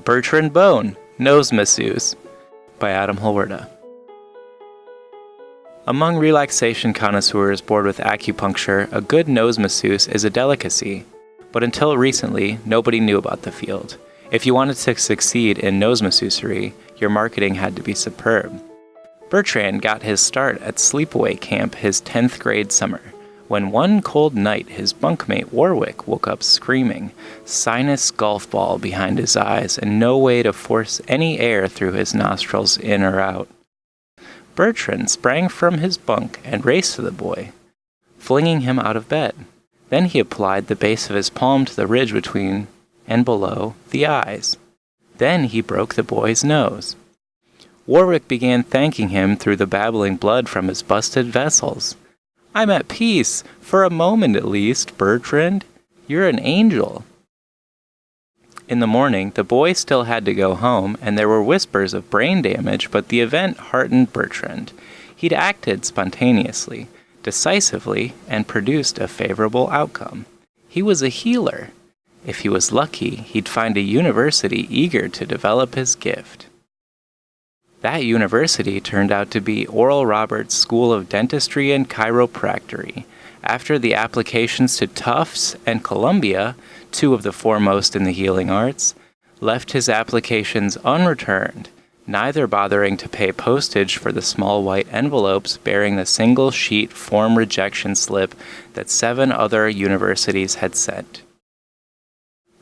Bertrand Bone, Nose Masseuse, by Adam Holwerda. Among relaxation connoisseurs bored with acupuncture, a good nose masseuse is a delicacy. But until recently, nobody knew about the field. If you wanted to succeed in nose masseusery, your marketing had to be superb. Bertrand got his start at sleepaway camp his 10th grade summer, when one cold night his bunkmate Warwick woke up screaming, sinus golf ball behind his eyes and no way to force any air through his nostrils in or out. Bertrand sprang from his bunk and raced to the boy, flinging him out of bed. Then he applied the base of his palm to the ridge between and below the eyes. Then he broke the boy's nose. Warwick began thanking him through the babbling blood from his busted vessels. "I'm at peace, for a moment at least, Bertrand. You're an angel." In the morning, the boy still had to go home, and there were whispers of brain damage, but the event heartened Bertrand. He'd acted spontaneously, decisively, and produced a favorable outcome. He was a healer. If he was lucky, he'd find a university eager to develop his gift. That university turned out to be Oral Roberts School of Dentistry and Chiropractic. After the applications to Tufts and Columbia, two of the foremost in the healing arts, left his applications unreturned, neither bothering to pay postage for the small white envelopes bearing the single-sheet form rejection slip that 7 other universities had sent.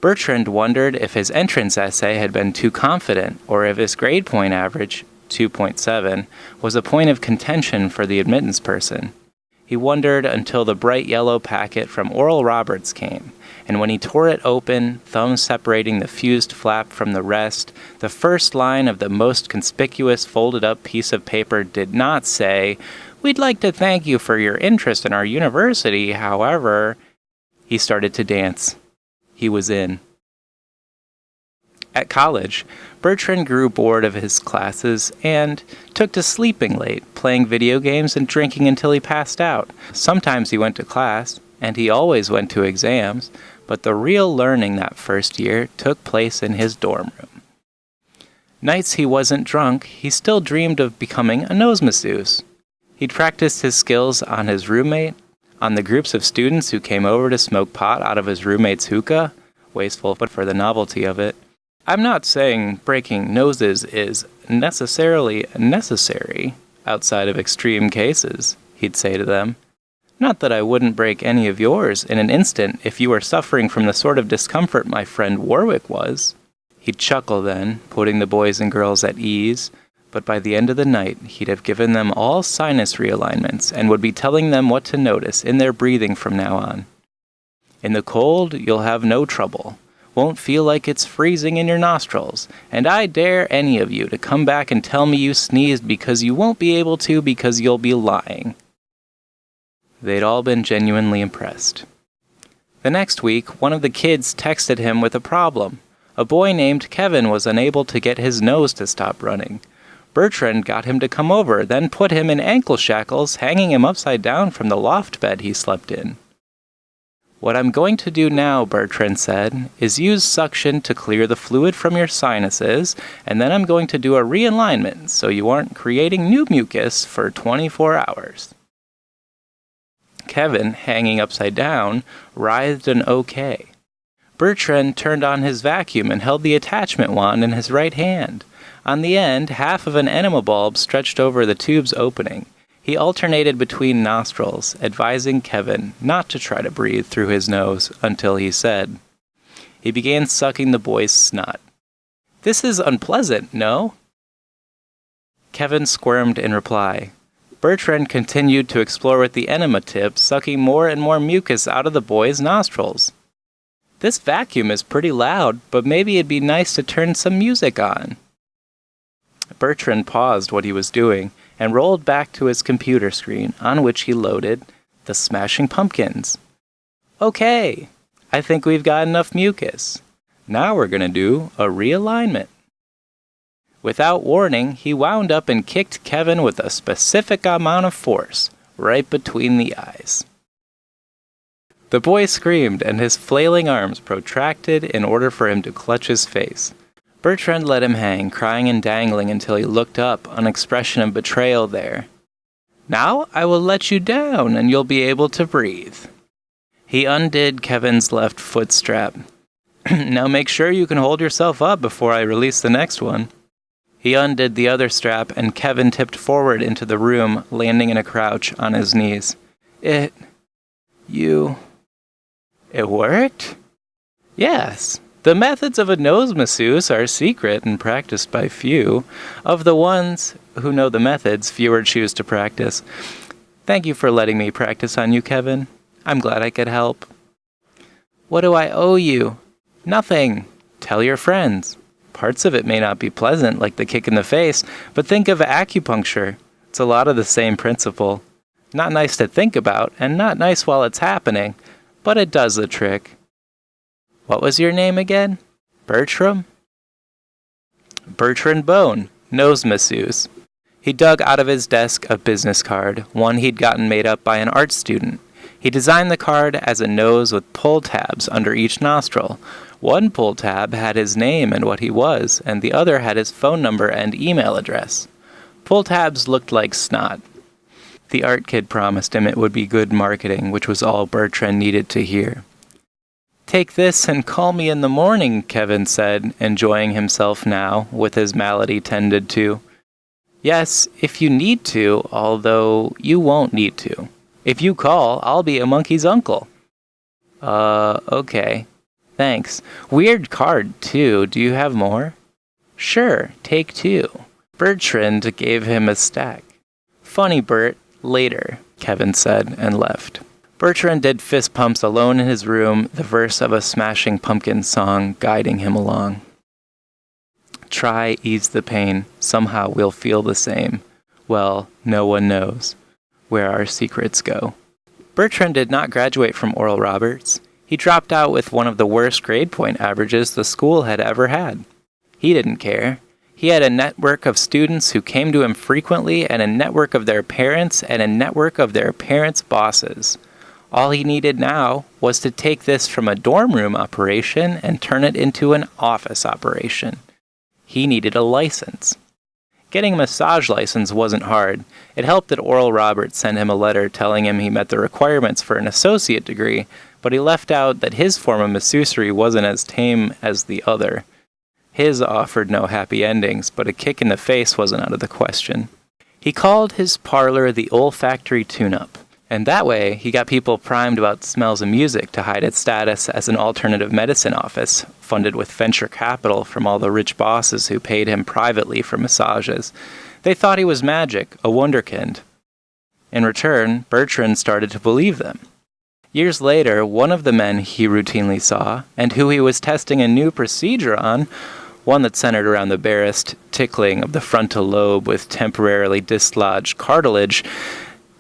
Bertrand wondered if his entrance essay had been too confident, or if his grade point average, 2.7, was a point of contention for the admittance person. He wondered until the bright yellow packet from Oral Roberts came, and when he tore it open, thumbs separating the fused flap from the rest, the first line of the most conspicuous folded-up piece of paper did not say, "We'd like to thank you for your interest in our university, however..." He started to dance. He was in. At college, Bertrand grew bored of his classes and took to sleeping late, playing video games and drinking until he passed out. Sometimes he went to class, and he always went to exams, but the real learning that first year took place in his dorm room. Nights he wasn't drunk, he still dreamed of becoming a nose masseuse. He'd practiced his skills on his roommate, on the groups of students who came over to smoke pot out of his roommate's hookah, wasteful but for the novelty of it. "I'm not saying breaking noses is necessarily necessary outside of extreme cases," he'd say to them. "Not that I wouldn't break any of yours in an instant if you were suffering from the sort of discomfort my friend Warwick was." He'd chuckle then, putting the boys and girls at ease, but by the end of the night he'd have given them all sinus realignments and would be telling them what to notice in their breathing from now on. "In the cold, you'll have no trouble. Won't feel like it's freezing in your nostrils, and I dare any of you to come back and tell me you sneezed because you won't be able to because you'll be lying." They'd all been genuinely impressed. The next week, one of the kids texted him with a problem. A boy named Kevin was unable to get his nose to stop running. Bertrand got him to come over, then put him in ankle shackles, hanging him upside down from the loft bed he slept in. "What I'm going to do now," Bertrand said, "is use suction to clear the fluid from your sinuses, and then I'm going to do a realignment so you aren't creating new mucus for 24 hours. Kevin, hanging upside down, writhed an okay. Bertrand turned on his vacuum and held the attachment wand in his right hand. On the end, half of an enema bulb stretched over the tube's opening. He alternated between nostrils, advising Kevin not to try to breathe through his nose until he said. He began sucking the boy's snot. "This is unpleasant, no?" Kevin squirmed in reply. Bertrand continued to explore with the enema tip, sucking more and more mucus out of the boy's nostrils. "This vacuum is pretty loud, but maybe it'd be nice to turn some music on." Bertrand paused what he was doing and rolled back to his computer screen, on which he loaded The Smashing Pumpkins. "Okay, I think we've got enough mucus. Now we're going to do a realignment." Without warning, he wound up and kicked Kevin with a specific amount of force, right between the eyes. The boy screamed, and his flailing arms protracted in order for him to clutch his face. Bertrand let him hang, crying and dangling until he looked up, an expression of betrayal there. Now I will let you down, and you'll be able to breathe. He undid Kevin's left foot strap. Now make sure you can hold yourself up before I release the next one. He undid the other strap, and Kevin tipped forward into the room, landing in a crouch on his knees. It worked? Yes. The methods of a nose masseuse are secret and practiced by few. Of the ones who know the methods, fewer choose to practice. Thank you for letting me practice on you, Kevin. I'm glad I could help. What do I owe you? Nothing. Tell your friends. Parts of it may not be pleasant, like the kick in the face, but think of acupuncture. It's a lot of the same principle. Not nice to think about, and not nice while it's happening, but it does the trick. What was your name again? Bertram? Bertrand Bone, nose masseuse. He dug out of his desk a business card, one he'd gotten made up by an art student. He designed the card as a nose with pull tabs under each nostril. One pull tab had his name and what he was, and the other had his phone number and email address. Pull tabs looked like snot. The art kid promised him it would be good marketing, which was all Bertrand needed to hear. Take this and call me in the morning, Kevin said, enjoying himself now, with his malady tended to. Yes, if you need to, although you won't need to. If you call, I'll be a monkey's uncle. Okay. Thanks. Weird card, too. Do you have more? Sure, take 2. Bertrand gave him a stack. Funny, Bert. Later, Kevin said, and left. Bertrand did fist pumps alone in his room, the verse of a Smashing Pumpkins song guiding him along. Try ease the pain, somehow we'll feel the same. Well, no one knows where our secrets go. Bertrand did not graduate from Oral Roberts. He dropped out with one of the worst grade point averages the school had ever had. He didn't care. He had a network of students who came to him frequently, and a network of their parents, and a network of their parents' bosses. All he needed now was to take this from a dorm room operation and turn it into an office operation. He needed a license. Getting a massage license wasn't hard. It helped that Oral Roberts sent him a letter telling him he met the requirements for an associate degree, but he left out that his form of masseusery wasn't as tame as the other. His offered no happy endings, but a kick in the face wasn't out of the question. He called his parlor the Olfactory Tune-Up, and that way he got people primed about smells of music to hide its status as an alternative medicine office, funded with venture capital from all the rich bosses who paid him privately for massages. They thought he was magic, a wunderkind. In return, Bertrand started to believe them. Years later, one of the men he routinely saw, and who he was testing a new procedure on, one that centered around the barest tickling of the frontal lobe with temporarily dislodged cartilage,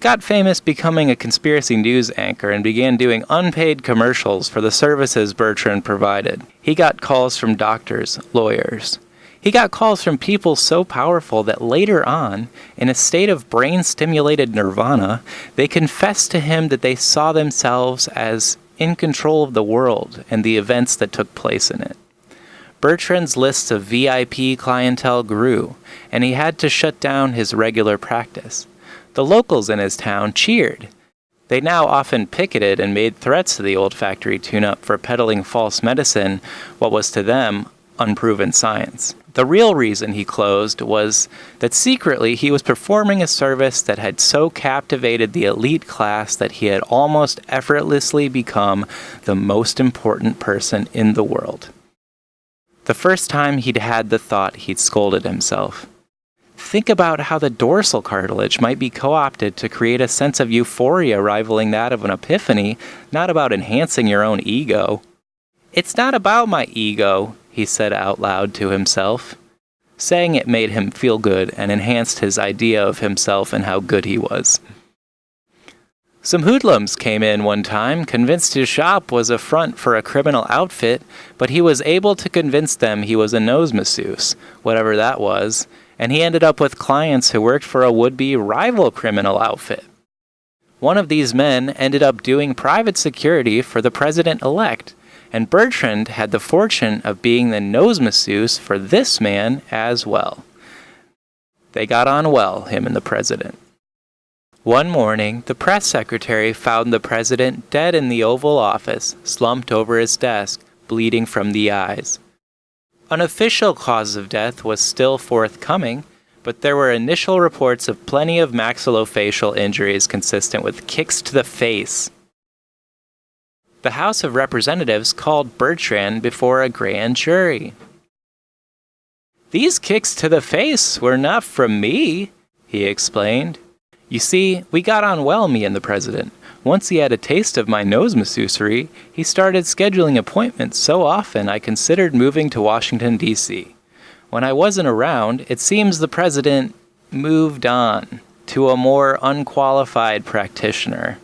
got famous becoming a conspiracy news anchor and began doing unpaid commercials for the services Bertrand provided. He got calls from doctors, lawyers. He got calls from people so powerful that later on, in a state of brain-stimulated nirvana, they confessed to him that they saw themselves as in control of the world and the events that took place in it. Bertrand's lists of VIP clientele grew, and he had to shut down his regular practice. The locals in his town cheered. They now often picketed and made threats to the olfactory tune-up for peddling false medicine, what was to them unproven science. The real reason he closed was that secretly he was performing a service that had so captivated the elite class that he had almost effortlessly become the most important person in the world. The first time he'd had the thought, he'd scolded himself. Think about how the dorsal cartilage might be co-opted to create a sense of euphoria rivaling that of an epiphany, not about enhancing your own ego. It's not about my ego, he said out loud to himself. Saying it made him feel good and enhanced his idea of himself and how good he was. Some hoodlums came in one time, convinced his shop was a front for a criminal outfit, but he was able to convince them he was a nose masseuse, whatever that was, and he ended up with clients who worked for a would-be rival criminal outfit. One of these men ended up doing private security for the president-elect, and Bertrand had the fortune of being the nose masseuse for this man as well. They got on well, him and the president. One morning, the press secretary found the president dead in the Oval Office, slumped over his desk, bleeding from the eyes. An official cause of death was still forthcoming, but there were initial reports of plenty of maxillofacial injuries consistent with kicks to the face. The House of Representatives called Bertrand before a grand jury. "These kicks to the face were not from me," he explained. "You see, we got on well, me and the president. Once he had a taste of my nose masseusery, he started scheduling appointments so often I considered moving to Washington, D.C. When I wasn't around, it seems the president moved on to a more unqualified practitioner."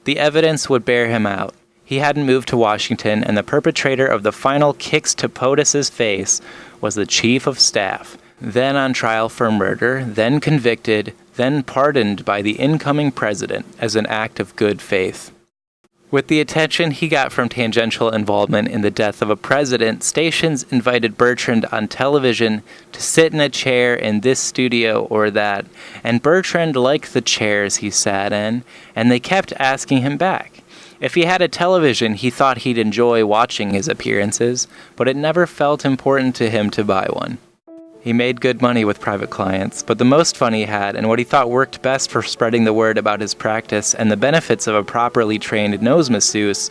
The evidence would bear him out. He hadn't moved to Washington, and the perpetrator of the final kicks to POTUS's face was the chief of staff, then on trial for murder, then convicted, then pardoned by the incoming president as an act of good faith. With the attention he got from tangential involvement in the death of a president, stations invited Bertrand on television to sit in a chair in this studio or that, and Bertrand liked the chairs he sat in, and they kept asking him back. If he had a television, he thought he'd enjoy watching his appearances, but it never felt important to him to buy one. He made good money with private clients, but the most fun he had, and what he thought worked best for spreading the word about his practice and the benefits of a properly trained nose masseuse,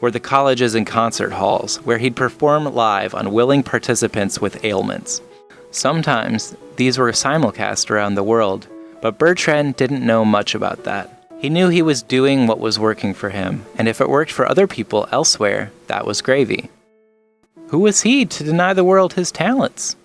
were the colleges and concert halls, where he'd perform live on willing participants with ailments. Sometimes, these were simulcast around the world, but Bertrand didn't know much about that. He knew he was doing what was working for him, and if it worked for other people elsewhere, that was gravy. Who was he to deny the world his talents?